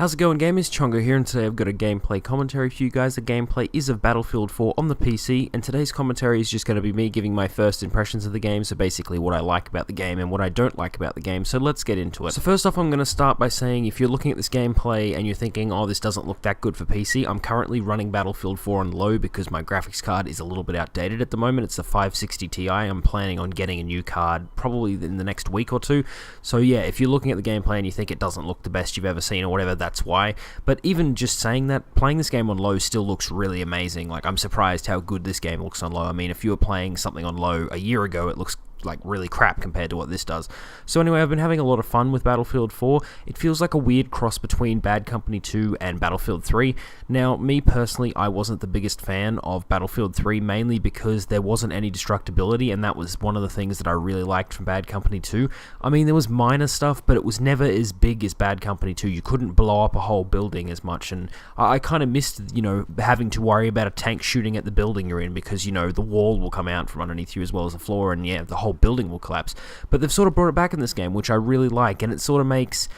How's it going, gamers? Chongo here, and today I've got a gameplay commentary for you guys. The gameplay is of Battlefield 4 on the PC, and today's commentary is just going to be me giving my first impressions of the game, so basically what I like about the game and what I don't like about the game, so let's get into it. So first off, I'm going to start by saying if you're looking at this gameplay and you're thinking, oh, this doesn't look that good for PC, I'm currently running Battlefield 4 on low because my graphics card is a little bit outdated at the moment. It's the 560 Ti. I'm planning on getting a new card probably in the next week or two, so yeah, if you're looking at the gameplay and you think it doesn't look the best you've ever seen or whatever, that's why. But even just saying that, playing this game on low still looks really amazing. Like, I'm surprised how good this game looks on low. I mean, if you were playing something on low a year ago, it looks like really crap compared to what this does. So anyway, I've been having a lot of fun with Battlefield 4. It feels like a weird cross between Bad Company 2 and Battlefield 3. Now, me personally, I wasn't the biggest fan of Battlefield 3, mainly because there wasn't any destructibility, and that was one of the things that I really liked from Bad Company 2. I mean, there was minor stuff, but it was never as big as Bad Company 2. You couldn't blow up a whole building as much, and I kind of missed, having to worry about a tank shooting at the building you're in, because, the wall will come out from underneath you as well as the floor, and yeah, the whole building will collapse. But they've sort of brought it back in this game, which I really like, and it sort of makes,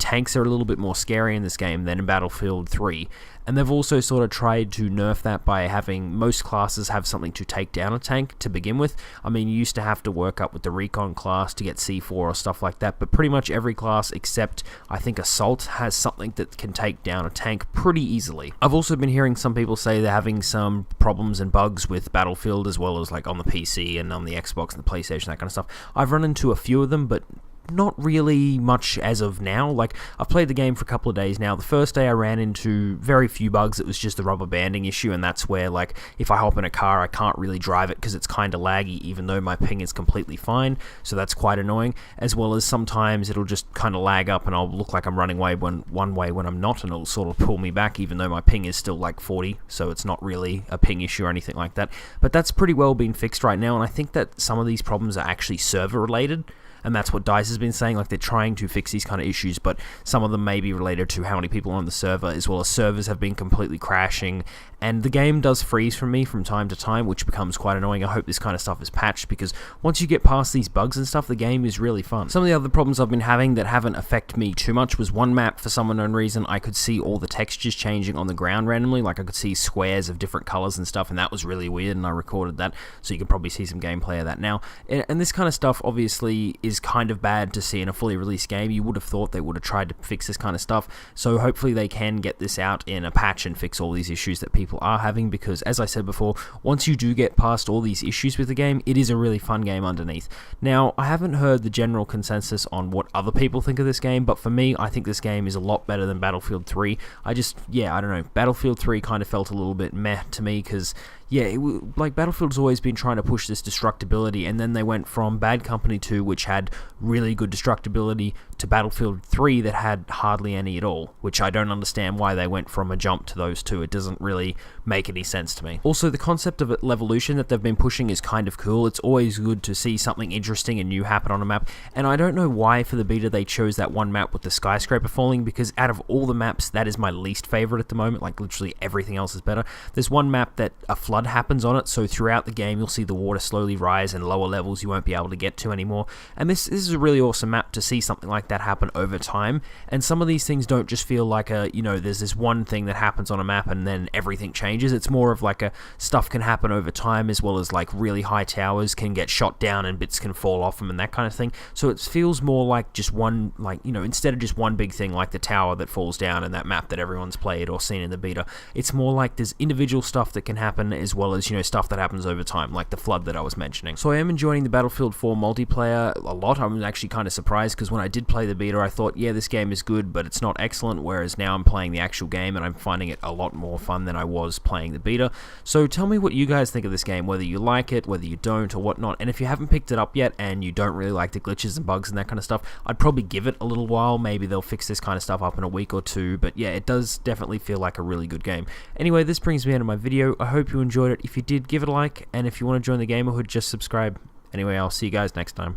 tanks are a little bit more scary in this game than in Battlefield 3. And they've also sort of tried to nerf that by having most classes have something to take down a tank to begin with. I mean, you used to have to work up with the Recon class to get C4 or stuff like that, but pretty much every class except, I think, Assault has something that can take down a tank pretty easily. I've also been hearing some people say they're having some problems and bugs with Battlefield, as well as like on the PC and on the Xbox and the PlayStation, that kind of stuff. I've run into a few of them, but not really much as of now. Like, I've played the game for a couple of days now. The first day I ran into very few bugs. It was just the rubber banding issue, and that's where, like, if I hop in a car, I can't really drive it because it's kind of laggy, even though my ping is completely fine, so that's quite annoying, as well as sometimes it'll just kind of lag up and I'll look like I'm running one way when I'm not, and it'll sort of pull me back, even though my ping is still like 40, so it's not really a ping issue or anything like that. But that's pretty well been fixed right now, and I think that some of these problems are actually server related. And that's what DICE has been saying, like they're trying to fix these kind of issues, but some of them may be related to how many people are on the server, as well as servers have been completely crashing, and the game does freeze from me from time to time, which becomes quite annoying. I hope this kind of stuff is patched, because once you get past these bugs and stuff, the game is really fun. Some of the other problems I've been having that haven't affected me too much was one map, for some unknown reason, I could see all the textures changing on the ground randomly, like I could see squares of different colors and stuff, and that was really weird, and I recorded that, so you can probably see some gameplay of that now. And this kind of stuff, obviously, is kind of bad to see in a fully released game. You would have thought they would have tried to fix this kind of stuff, so hopefully they can get this out in a patch and fix all these issues that people are having, because as I said before, once you do get past all these issues with the game, it is a really fun game underneath. Now, I haven't heard the general consensus on what other people think of this game, but for me, I think this game is a lot better than Battlefield 3. I don't know, Battlefield 3 kind of felt a little bit meh to me, because yeah, like Battlefield's always been trying to push this destructibility, and then they went from Bad Company 2, which had really good destructibility, to Battlefield 3 that had hardly any at all, which I don't understand why they went from a jump to those two. It doesn't really make any sense to me. Also, the concept of Levolution that they've been pushing is kind of cool. It's always good to see something interesting and new happen on a map, and I don't know why for the beta they chose that one map with the skyscraper falling, because out of all the maps, that is my least favorite at the moment. Like, literally everything else is better. There's one map that a flood happens on it, so throughout the game you'll see the water slowly rise and lower levels you won't be able to get to anymore, and this is a really awesome map to see something like that happen over time. And some of these things don't just feel like there's this one thing that happens on a map and then everything changes. It's more of like stuff can happen over time, as well as like really high towers can get shot down and bits can fall off them and that kind of thing. So it feels more like just one, instead of just one big thing like the tower that falls down in that map that everyone's played or seen in the beta, it's more like there's individual stuff that can happen, as well as stuff that happens over time, like the flood that I was mentioning. So I am enjoying the Battlefield 4 multiplayer a lot. I'm actually kind of surprised, because when I did play the beta, I thought, yeah, this game is good, but it's not excellent, whereas now I'm playing the actual game and I'm finding it a lot more fun than I was playing the beta. So tell me what you guys think of this game, whether you like it, whether you don't, or whatnot. And if you haven't picked it up yet and you don't really like the glitches and bugs and that kind of stuff, I'd probably give it a little while. Maybe they'll fix this kind of stuff up in a week or two, but yeah, it does definitely feel like a really good game. Anyway, this brings me into my video. I hope you enjoyed it. If you did, give it a like, and if you want to join the Gamerhood, just subscribe. Anyway, I'll see you guys next time.